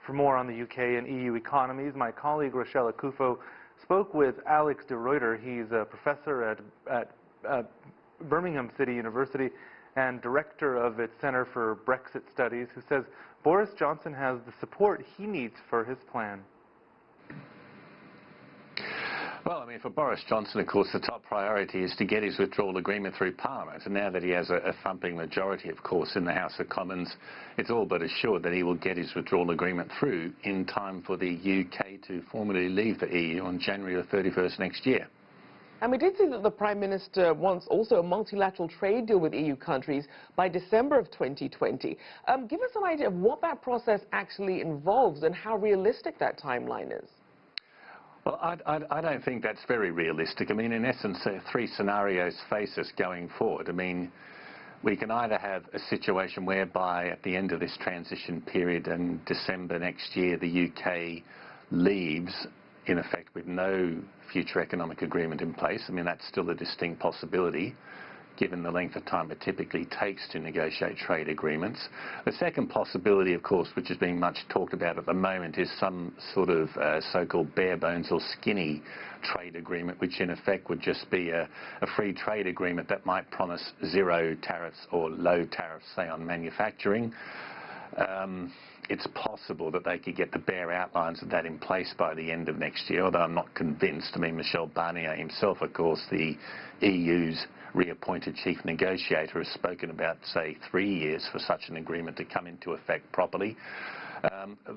For more on the UK and EU economies, my colleague Rachelle Akuffo spoke with Alex de Ruyter. He's a professor at Birmingham City University and director of its Centre for Brexit Studies, who says Boris Johnson has the support he needs for his plan. Well, I mean, for Boris Johnson, of course, the top priority is to get his withdrawal agreement through Parliament. And now that he has a thumping majority, of course, in the House of Commons, it's all but assured that he will get his withdrawal agreement through in time for the UK to formally leave the EU on January the 31st next year. And we did see that the Prime Minister wants also a multilateral trade deal with EU countries by December of 2020. Give us an idea of what that process actually involves and how realistic that timeline is. Well, I don't think that's very realistic. I mean, in essence, three scenarios face us going forward. I mean, we can either have a situation whereby at the end of this transition period in December next year, the UK leaves, in effect, with no future economic agreement in place. I mean, that's still a distinct possibility, given the length of time it typically takes to negotiate trade agreements. The second possibility, of course, which is being much talked about at the moment, is some sort of so-called bare bones or skinny trade agreement, which in effect would just be a free trade agreement that might promise zero tariffs or low tariffs, say, on manufacturing. It's possible that they could get the bare outlines of that in place by the end of next year, although I'm not convinced. I mean, Michel Barnier himself, of course, the EU's reappointed chief negotiator, has spoken about, say, 3 years for such an agreement to come into effect properly.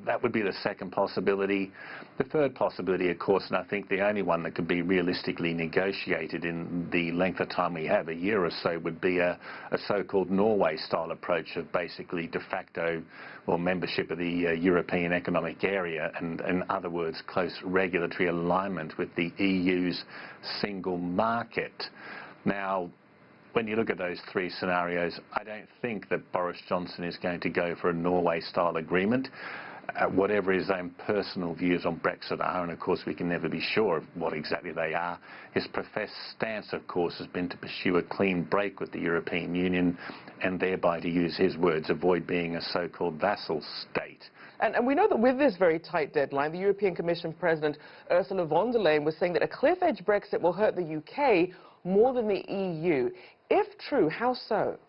That would be the second possibility. The third possibility, of course, and I think the only one that could be realistically negotiated in the length of time we have, a year or so, would be a so-called Norway-style approach of basically de facto or membership of the European Economic Area, and in other words, close regulatory alignment with the EU's single market. Now, when you look at those three scenarios, I don't think that Boris Johnson is going to go for a Norway-style agreement. Whatever his own personal views on Brexit are, and of course we can never be sure of what exactly they are, his professed stance, of course, has been to pursue a clean break with the European Union and thereby, to use his words, avoid being a so-called vassal state. And we know that with this very tight deadline, the European Commission President Ursula von der Leyen was saying that a cliff-edge Brexit will hurt the UK more than the EU. If true, how so?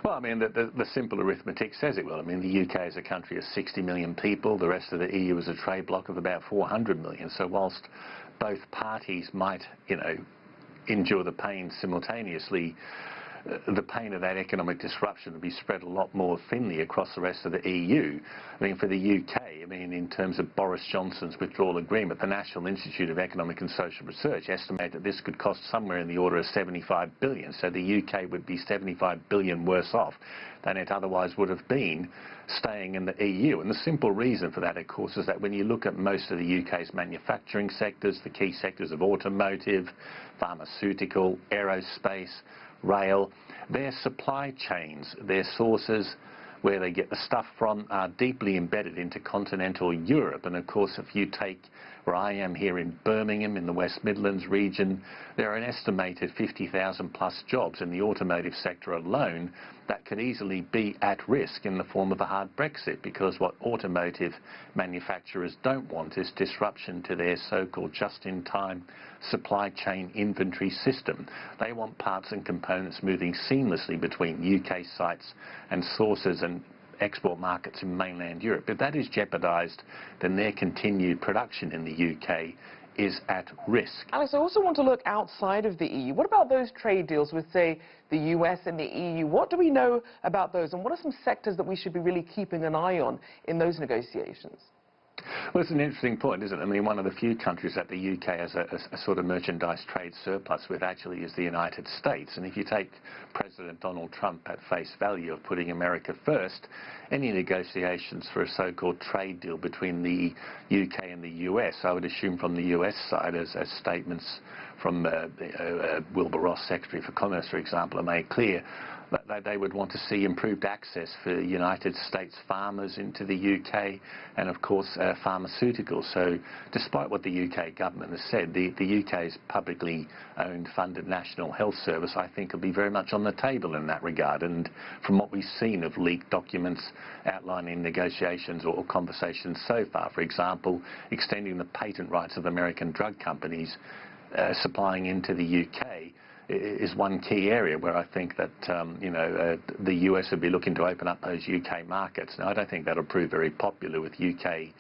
Well, I mean, the simple arithmetic says it will. I mean, the UK is a country of 60 million people. The rest of the EU is a trade bloc of about 400 million. So whilst both parties might, you know, endure the pain simultaneously, the pain of that economic disruption will be spread a lot more thinly across the rest of the EU. I mean, for the UK, I mean, in terms of Boris Johnson's withdrawal agreement, the National Institute of Economic and Social Research estimate that this could cost somewhere in the order of 75 billion. So the UK would be 75 billion worse off than it otherwise would have been staying in the EU. And the simple reason for that, of course, is that when you look at most of the UK's manufacturing sectors, the key sectors of automotive, pharmaceutical, aerospace, rail, their supply chains, their sources, where they get the stuff from, are deeply embedded into continental Europe. And of course, if you take where I am here in Birmingham in the West Midlands region, there are an estimated 50,000 plus jobs in the automotive sector alone that could easily be at risk in the form of a hard Brexit, because what automotive manufacturers don't want is disruption to their so-called just-in-time supply chain inventory system. They want parts and components moving seamlessly between UK sites and sources and export markets in mainland Europe. If that is jeopardised, then their continued production in the UK is at risk. Alex, I also want to look outside of the EU. What about those trade deals with, say, the US and the EU? What do we know about those, and what are some sectors that we should be really keeping an eye on in those negotiations? Well, it's an interesting point, isn't it? I mean, one of the few countries that the UK has a sort of merchandise trade surplus with actually is the United States. And if you take President Donald Trump at face value of putting America first, any negotiations for a so-called trade deal between the UK and the US, I would assume from the US side, as statements from Wilbur Ross, Secretary for Commerce, for example, are made clear, that they would want to see improved access for United States farmers into the UK, and of course pharmaceuticals. So despite what the UK government has said, the UK's publicly owned funded National Health Service, I think, will be very much on the table in that regard. And from what we've seen of leaked documents outlining negotiations or conversations so far, for example, extending the patent rights of American drug companies supplying into the UK is one key area where I think that the US would be looking to open up those UK markets. Now, I don't think that'll prove very popular with UK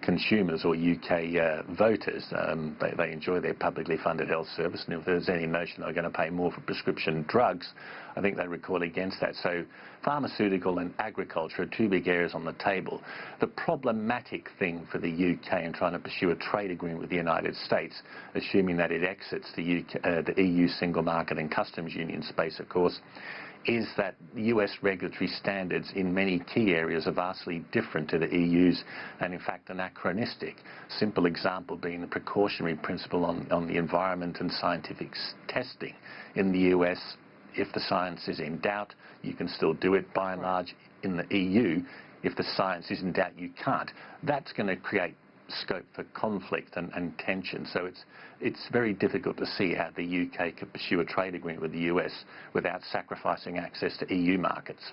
consumers or UK voters. They enjoy their publicly funded health service, and if there's any notion they're going to pay more for prescription drugs, I think they recoil against that. So pharmaceutical and agriculture are two big areas on the table. The problematic thing for the UK in trying to pursue a trade agreement with the United States, assuming that it exits the EU single market and customs union space, of course, is that US regulatory standards in many key areas are vastly different to the EU's and in fact anachronistic. Simple example being the precautionary principle on the environment and scientific testing. In the US, if the science is in doubt, you can still do it. By and large, in the EU, if the science is in doubt, you can't. That's going to create scope for conflict and tension. So it's very difficult to see how the UK could pursue a trade agreement with the US without sacrificing access to EU markets.